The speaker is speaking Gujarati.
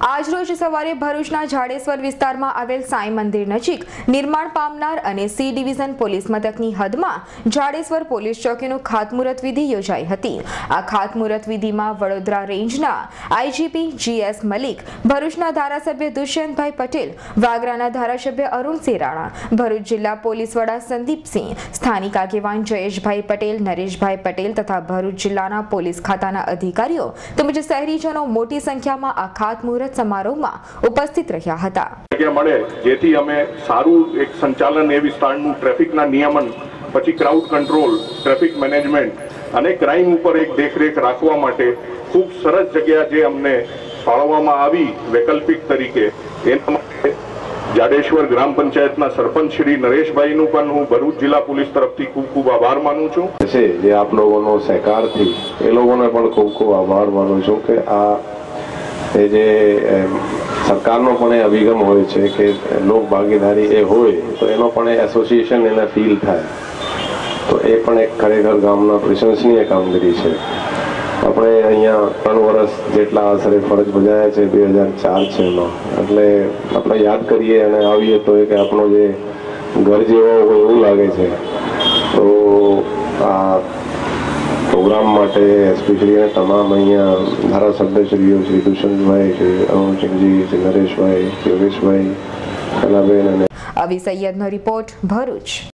આજરોજ સવારે ભરૂચના જાડેશ્વર વિસ્તારમાં આવેલ સાંઈ મંદિર નજીક નિર્માણ પામનાર અને સી ડિવિઝન પોલીસ મથકની હદમાં જાડેશ્વર પોલીસ ચોકીનું ખાતમુહૂર્ત વિધિ યોજાઈ હતી। આ ખાતમુહૂર્ત વિધિમાં વડોદરા રેન્જના આઈજીપી જીએસ મલિક, ભરૂચના ધારાસભ્ય દુષ્યંતભાઈ પટેલ, વાગરાના ધારાસભ્ય અરુણસિંહ રાણા, ભરૂચ જિલ્લા પોલીસ વડા સંદીપસિંહ, સ્થાનિક આગેવાન જયેશભાઈ પટેલ, નરેશભાઈ પટેલ તથા ભરૂચ જિલ્લાના પોલીસ ખાતાના અધિકારીઓ તેમજ શહેરીજનો મોટી સંખ્યામાં આ ખાતમુહૂર્ત સમારોહમાં ઉપસ્થિત રહ્યા હતા। મળે જેથી અમે સારું એક સંચાલન એ વિસ્તારનું ટ્રાફિકના નિયમન પછી ક્રાઉડ કંટ્રોલ, ટ્રાફિક મેનેજમેન્ટ અને ક્રાઇમ ઉપર એક દેખરેખ રાખવા માટે ખૂબ સરસ જગ્યા જે અમને ફાળવવામાં આવી વૈકલ્પિક તરીકે, એના માટે જાડેશ્વર ગ્રામ પંચાયતના સરપંચ શ્રી નરેશભાઈનું પણ હું ભરૂચ જિલ્લા પોલીસ તરફથી ખૂબ ખૂબ આભાર માનું છું। જે આપ લોકોનો સહકારથી એ લોકોને પણ ખૂબ ખૂબ આભાર માનું છું કે આ એ જે સરકારનો પણ એ અભિગમ હોય છે કે લોક ભાગીદારી એ હોય તો એનો પણ એ એસોસિએશન એને ફીલ થાય, તો એ પણ એક ખરેખર ગામના પ્રશંસનીય કામગીરી છે। આપણે અહીંયા 3 વર્ષ જેટલા આશરે ફરજ બજાવ્યા છે, 2004 છે એનો, એટલે આપણે યાદ કરીએ અને આવીએ તો કે આપણો જે ઘર જેવો હોય એવું લાગે છે। તો આ પ્રોગ્રામ માટે સ્પેશિયલી તમામ અહીંયા ધારાસભ્યશ્રીઓ શ્રી દુષ્યંતભાઈ, શ્રી અરુણસિંહજી, શ્રી નરેશભાઈ, યોગેશભાઈ, કલાબેન અને અવી સૈયદનો રિપોર્ટ, ભરૂચ।